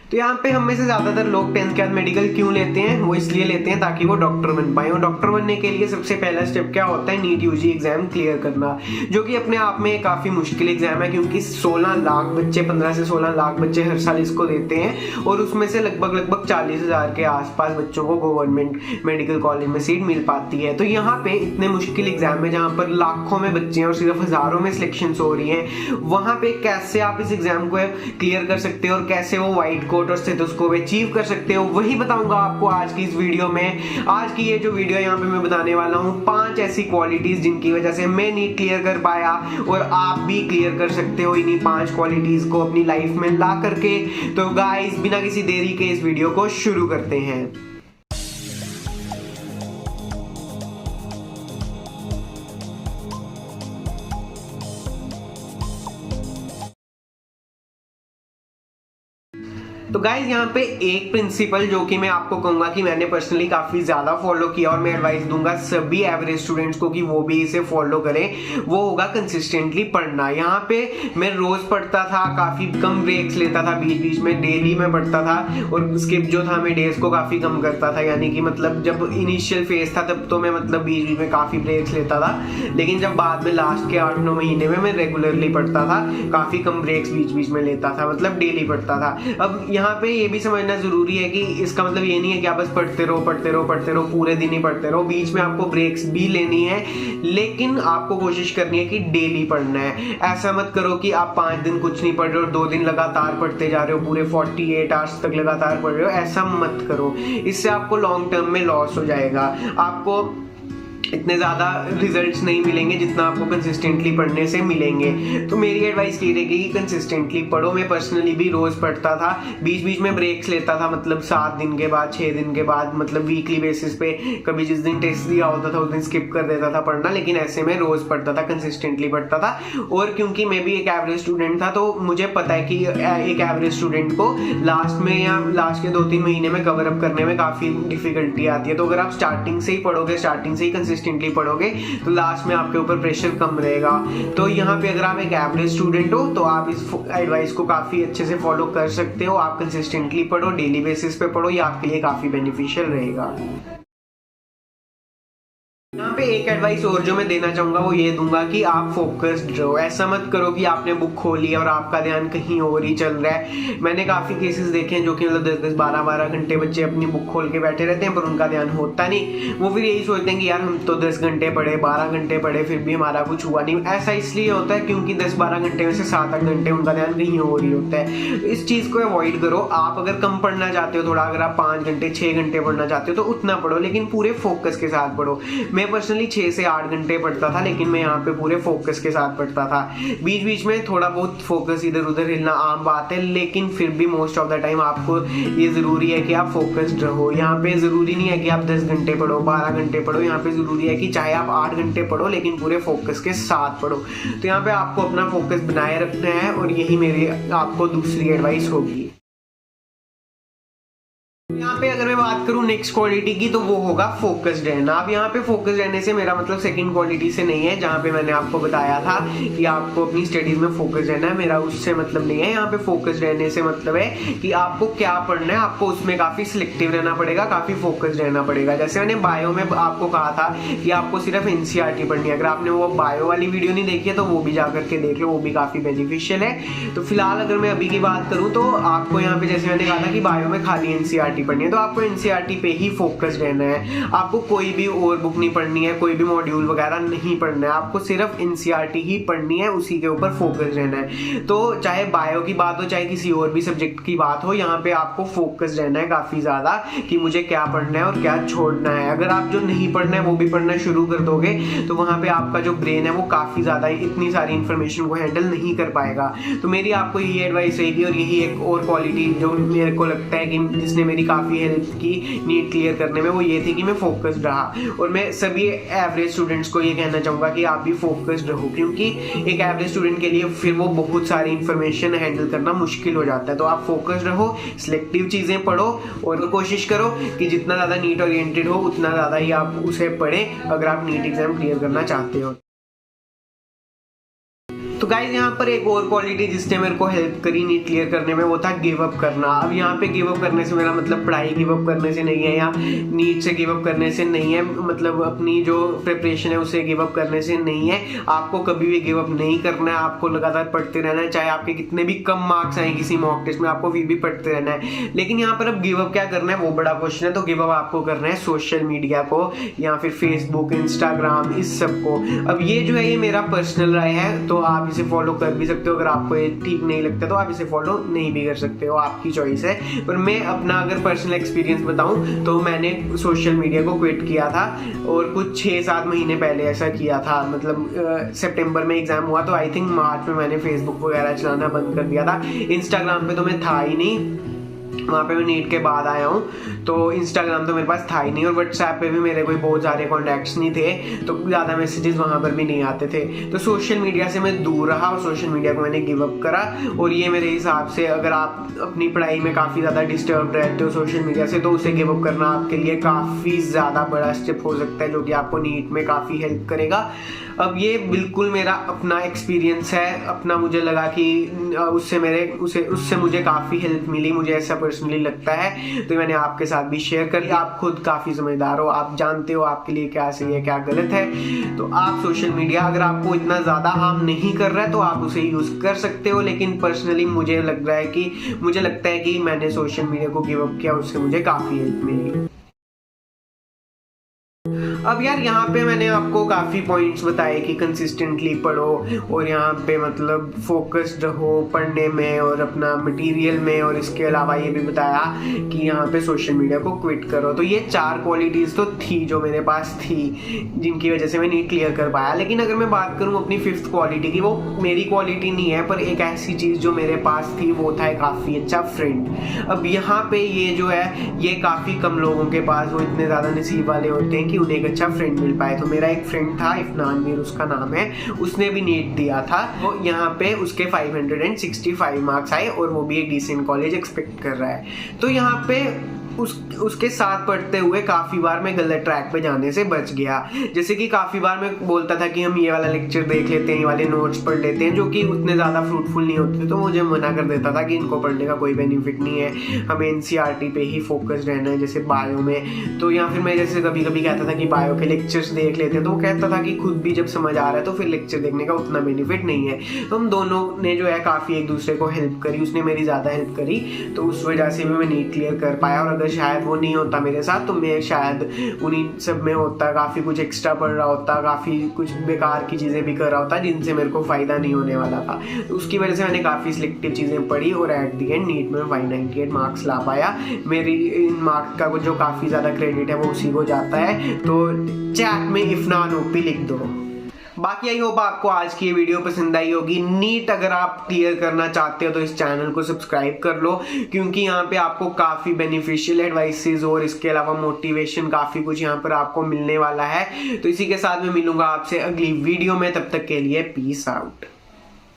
तो यहाँ पे हम में से ज्यादातर लोग 10th के बाद मेडिकल क्यों लेते हैं, वो इसलिए लेते हैं ताकि वो डॉक्टर बन पाए। और डॉक्टर बनने के लिए सबसे पहला स्टेप क्या होता है, नीट यूजी एग्जाम क्लियर करना, जो कि अपने आप में काफी मुश्किल एग्जाम है, क्योंकि 16 लाख बच्चे 15 से 16 लाख बच्चे हर साल इसको देते हैं और उसमें से लगभग 40,000 के आसपास बच्चों को गवर्नमेंट मेडिकल कॉलेज में सीट मिल पाती है। तो यहाँ पे इतने मुश्किल एग्जाम है जहाँ पर लाखों में बच्चे हैं और सिर्फ हजारों में सिलेक्शन हो रही है, वहां पे कैसे आप इस एग्जाम को क्लियर कर सकते हो और कैसे वो व्हाइट कोट और स्टेथोस्कोप अचीव कर सकते हो, वही बताऊंगा आपको आज की इस वीडियो में। आज की ये जो वीडियो यहाँ पे मैं बताने वाला हूँ 5 ऐसी क्वालिटीज जिनकी वजह से मैं नीट क्लियर कर पाया और आप भी क्लियर कर सकते हो इन्हीं 5 क्वालिटीज को अपनी लाइफ में ला करके। तो गाइस बिना किसी देरी के इस वीडियो को शुरू करते हैं। तो गाइज यहाँ पे एक प्रिंसिपल जो कि मैं आपको कहूंगा कि मैंने पर्सनली काफी ज्यादा फॉलो किया और मैं एडवाइस दूंगा सभी एवरेज स्टूडेंट्स को कि वो भी इसे फॉलो करें, वो होगा कंसिस्टेंटली पढ़ना। यहाँ पे मैं रोज पढ़ता था, काफी कम ब्रेक्स लेता था, बीच बीच में डेली में पढ़ता था और स्किप जो था मैं डेज को काफी कम करता था। यानी कि मतलब जब इनिशियल फेज था तब तो मैं मतलब बीच बीच में काफी ब्रेक्स लेता था, लेकिन जब बाद में लास्ट के 8-9 महीने में मैं रेगुलरली पढ़ता था, काफी कम ब्रेक्स बीच बीच में लेता था, मतलब डेली पढ़ता था। अब यहाँ पे ये भी समझना जरूरी है कि इसका मतलब ये नहीं है कि आप बस पढ़ते रहो पूरे दिन ही पढ़ते रहो, बीच में आपको ब्रेक्स भी लेनी है, लेकिन आपको कोशिश करनी है कि डेली पढ़ना है। ऐसा मत करो कि आप 5 दिन कुछ नहीं पढ़ रहे हो, 2 दिन लगातार पढ़ते जा रहे हो, पूरे 48 आवर्स तक लगातार पढ़ रहे हो, ऐसा मत करो। इससे आपको लॉन्ग टर्म में लॉस हो जाएगा, आपको इतने ज्यादा रिजल्ट्स नहीं मिलेंगे जितना आपको कंसिस्टेंटली पढ़ने से मिलेंगे। तो मेरी एडवाइस ये रहेगी कि कंसिस्टेंटली पढ़ो। मैं पर्सनली भी रोज पढ़ता था, बीच बीच में ब्रेक्स लेता था, मतलब 7 दिन के बाद 6 दिन के बाद, मतलब वीकली बेसिस पे, कभी जिस दिन टेस्ट दिया होता था उस दिन स्किप कर देता था पढ़ना, लेकिन ऐसे में रोज पढ़ता था, कंसिस्टेंटली पढ़ता था। और क्योंकि मैं भी एक एवरेज स्टूडेंट था तो मुझे पता है कि एक एवरेज स्टूडेंट को लास्ट में या लास्ट के 2-3 महीने में कवर अप करने में काफी डिफिकल्टी आती है। तो अगर आप स्टार्टिंग से ही पढ़ोगे, स्टार्टिंग से ही कंसिस्टेंटली पढ़ोगे तो लास्ट में आपके ऊपर प्रेशर कम रहेगा। तो यहाँ पे अगर आप एक एवरेज स्टूडेंट हो तो आप इस एडवाइस को काफी अच्छे से फॉलो कर सकते हो। आप कंसिस्टेंटली पढ़ो, डेली बेसिस पे पढ़ो, ये आपके लिए काफी बेनिफिशियल रहेगा। यहाँ पे एक एडवाइस और जो मैं देना चाहूंगा वो ये दूंगा कि आप फोकस्ड रहो। ऐसा मत करो कि आपने बुक खोली और आपका ध्यान कहीं और ही चल रहा है। मैंने काफी केसेस देखे हैं जो कि मतलब 10-10 12-12 घंटे बच्चे अपनी बुक खोल के बैठे रहते हैं पर उनका ध्यान होता नहीं। वो फिर यही सोचते हैं कि यार हम तो 10 घंटे पढ़े, 12 घंटे पढ़े, फिर भी हमारा कुछ हुआ नहीं। ऐसा इसलिए होता है क्योंकि 10-12 घंटे में से 7-8 घंटे उनका ध्यान कहीं और ही होता है। इस चीज को अवॉइड करो। आप अगर कम पढ़ना चाहते हो थोड़ा, अगर आप 5 घंटे 6 घंटे पढ़ना चाहते हो तो उतना पढ़ो, लेकिन पूरे फोकस के साथ पढ़ो। मैं पर्सनली 6 से 8 घंटे पढ़ता था, लेकिन मैं यहाँ पे पूरे फोकस के साथ पढ़ता था। बीच बीच में थोड़ा बहुत फोकस इधर उधर हिलना आम बात है, लेकिन फिर भी मोस्ट ऑफ द टाइम आपको ये जरूरी है कि आप फोकस्ड रहो। यहाँ पे जरूरी नहीं है कि आप 10 घंटे पढ़ो, 12 घंटे पढ़ो। यहाँ पे जरूरी है कि चाहे आप 8 घंटे पढ़ो लेकिन पूरे फोकस के साथ पढ़ो। तो यहाँ पे आपको अपना फोकस बनाए रखना है और यही मेरी आपको दूसरी एडवाइस होगी। यहाँ पे अगर मैं बात करूँ नेक्स्ट क्वालिटी की तो वो होगा फोकस्ड रहना। अब यहाँ पे फोकस्ड रहने से मेरा मतलब सेकंड क्वालिटी से नहीं है, जहाँ पे मैंने आपको बताया था कि आपको अपनी स्टडीज में फोकस रहना है, मेरा उससे मतलब नहीं है। यहाँ पे फोकस्ड रहने से मतलब है कि आपको क्या पढ़ना है, आपको उसमें काफी सिलेक्टिव रहना पड़ेगा, काफी फोकस्ड रहना पड़ेगा। जैसे मैंने बायो में आपको कहा था कि आपको सिर्फ एनसीईआरटी पढ़नी है। अगर आपने वो बायो वाली वीडियो नहीं देखी है तो वो भी जाकर के देख लो, वो भी काफी बेनिफिशियल है। तो फिलहाल अगर मैं अभी की बात करूँ तो आपको यहाँ पे जैसे मैंने कहा था कि बायो में खाली एनसीईआरटी पढ़नी है, तो आपको एनसीईआरटी पे ही फोकस रहना है। आपको कोई भी और बुक नहीं पढ़नी है, कोई भी मॉड्यूल वगैरह नहीं पढ़ना है, आपको सिर्फ एनसीईआरटी ही पढ़नी है, उसी के ऊपर फोकस रहना है। तो चाहे बायो की बात हो चाहे किसी और भी सब्जेक्ट की बात हो, यहाँ पे आपको फोकस रहना है काफी ज्यादा कि मुझे क्या पढ़ना है और क्या छोड़ना है। अगर आप जो नहीं पढ़ना है वो भी पढ़ना शुरू कर दोगे तो वहां पे आपका जो ब्रेन है वो काफी ज्यादा इतनी सारी इंफॉर्मेशन को हैंडल नहीं कर पाएगा। तो मेरी आपको यही एडवाइस रहेगी। और यही एक और क्वालिटी जो मेरे को लगता है कि जिसने मेरी काफी हेल्प की नीट क्लियर करने में, वो ये थी कि मैं फोकस्ड रहा। और मैं सभी एवरेज स्टूडेंट्स को ये कहना चाहूंगा कि आप भी फोकस्ड रहो, क्योंकि एक एवरेज स्टूडेंट के लिए फिर वो बहुत सारी इंफॉर्मेशन हैंडल करना मुश्किल हो जाता है। तो आप फोकस्ड रहो, सिलेक्टिव चीजें पढ़ो और कोशिश करो कि जितना ज्यादा नीट ओरिएंटेड हो उतना ज्यादा ही आप उसे पढ़ें अगर आप नीट एग्जाम क्लियर करना चाहते हो। तो गाइज यहाँ पर एक और क्वालिटी जिसने मेरे को हेल्प करी नीट क्लियर करने में, वो था गिव अप करना। अब यहाँ पे गिव अप करने से मेरा मतलब पढ़ाई गिव अप करने से नहीं है या नीट से गिव अप करने से नहीं है, मतलब अपनी जो प्रिपरेशन है उसे गिव अप करने से नहीं है। आपको कभी भी गिव अप नहीं करना है, आपको लगातार पढ़ते रहना है, चाहे आपके कितने भी कम मार्क्स आए किसी मॉक टेस्ट में, आपको फिर भी पढ़ते रहना है। लेकिन यहाँ पर अब गिव अप क्या करना है वो बड़ा क्वेश्चन है। तो गिव अप आपको करना है सोशल मीडिया को या फिर फेसबुक, इंस्टाग्राम, इस सब को। अब ये जो है ये मेरा पर्सनल राय है, तो आप इसे फॉलो कर भी सकते हो। अगर आपको ये ठीक नहीं लगता तो आप इसे फॉलो नहीं भी कर सकते हो, आपकी चॉइस है। पर मैं अपना अगर पर्सनल एक्सपीरियंस बताऊं तो मैंने सोशल मीडिया को क्विट किया था और कुछ 6-7 महीने पहले ऐसा किया था। मतलब सितंबर में एग्जाम हुआ तो आई थिंक मार्च में मैंने फेसबुक वगैरह चलाना बंद कर दिया था। इंस्टाग्राम पे तो मैं था ही नहीं, वहाँ पे मैं नीट के बाद आया हूँ, तो इंस्टाग्राम तो मेरे पास था ही नहीं। और व्हाट्सएप पे भी मेरे कोई बहुत सारे कॉन्टैक्ट्स नहीं थे, तो ज़्यादा मैसेजेस वहाँ पर भी नहीं आते थे। तो सोशल मीडिया से मैं दूर रहा और सोशल मीडिया को मैंने गिव अप करा। और ये मेरे हिसाब से अगर आप अपनी पढ़ाई में काफ़ी ज़्यादा डिस्टर्ब रहते हो सोशल मीडिया से, तो उसे गिव अप करना आपके लिए काफ़ी ज़्यादा बड़ा स्टेप हो सकता है, जो कि आपको नीट में काफ़ी हेल्प करेगा। अब ये बिल्कुल मेरा अपना एक्सपीरियंस है, अपना मुझे लगा कि उससे मुझे काफ़ी हेल्प मिली, मुझे ऐसा पर्सनली लगता है, तो मैंने आपके साथ भी शेयर कर लिया। आप खुद काफ़ी समझदार हो, आप जानते हो आपके लिए क्या सही है क्या गलत है। तो आप सोशल मीडिया अगर आपको इतना ज़्यादा हार्म नहीं कर रहा है तो आप उसे यूज़ कर सकते हो। लेकिन पर्सनली मुझे लगता है कि मैंने सोशल मीडिया को गिव अप किया, उससे मुझे काफ़ी हेल्प मिली। अब यार यहाँ पे मैंने आपको काफ़ी पॉइंट्स बताए कि कंसिस्टेंटली पढ़ो और यहाँ पे मतलब फोकस्ड रहो पढ़ने में और अपना मटेरियल में, और इसके अलावा ये भी बताया कि यहाँ पे सोशल मीडिया को क्विट करो। तो ये 4 क्वालिटीज़ तो थी जो मेरे पास थी, जिनकी वजह से मैं नीट क्लियर कर पाया। लेकिन अगर मैं बात करूँ अपनी 5th क्वालिटी की, वो मेरी क्वालिटी नहीं है, पर एक ऐसी चीज़ जो मेरे पास थी वो था काफ़ी अच्छा फ्रेंड। अब यहाँ पे ये जो है ये काफ़ी कम लोगों के पास वो इतने ज़्यादा नसीब वाले होते हैं कि उन्हें अच्छा फ्रेंड मिल पाए। तो मेरा एक फ्रेंड था इफनान मीर उसका नाम है, उसने भी नीट दिया था। तो यहाँ पे उसके 565 मार्क्स आए और वो भी एक डिसेंट कॉलेज एक्सपेक्ट कर रहा है। तो यहाँ पे उसके साथ पढ़ते हुए काफ़ी बार मैं गलत ट्रैक पे जाने से बच गया। जैसे कि काफ़ी बार मैं बोलता था कि हम ये वाला लेक्चर देख लेते हैं, ये वाले नोट्स पढ़ लेते हैं, जो कि उतने ज़्यादा फ्रूटफुल नहीं होते थे। तो मुझे मना कर देता था कि इनको पढ़ने का कोई बेनिफिट नहीं है, हमें NCERT पे ही फोकस रहना है, जैसे बायो में। तो या फिर मैं जैसे कभी कभी कहता था कि बायो के लेक्चर्स देख लेते हैं, तो वो कहता था कि खुद भी जब समझ आ रहा है तो फिर लेक्चर देखने का उतना बेनिफिट नहीं है। तो हम दोनों ने जो है काफ़ी एक दूसरे को हेल्प करी, उसने मेरी ज़्यादा हेल्प करी, तो उस वजह से भी मैं नीट क्लियर कर पाया। और अगर शायद वो नहीं होता मेरे साथ तो मैं शायद उन्हीं सब में होता, काफ़ी कुछ एक्स्ट्रा पढ़ रहा होता, काफ़ी कुछ बेकार की चीज़ें भी कर रहा होता जिनसे मेरे को फ़ायदा नहीं होने वाला था। तो उसकी वजह से मैंने काफ़ी सिलेक्टिव चीज़ें पढ़ी और एट दी एंड नीट में 598 मार्क्स ला पाया। मेरी इन मार्क्स का जो काफ़ी ज़्यादा क्रेडिट है वो उसी को जाता है। तो चैट में इफनान ओपी लिख दो। बाकी आई होप आपको आज की ये वीडियो पसंद आई होगी। नीट अगर आप क्लियर करना चाहते हो तो इस चैनल को सब्सक्राइब कर लो, क्योंकि यहाँ पे आपको काफ़ी बेनिफिशियल एडवाइसेस और इसके अलावा मोटिवेशन काफ़ी कुछ यहाँ पर आपको मिलने वाला है। तो इसी के साथ मैं मिलूंगा आपसे अगली वीडियो में, तब तक के लिए पीस आउट।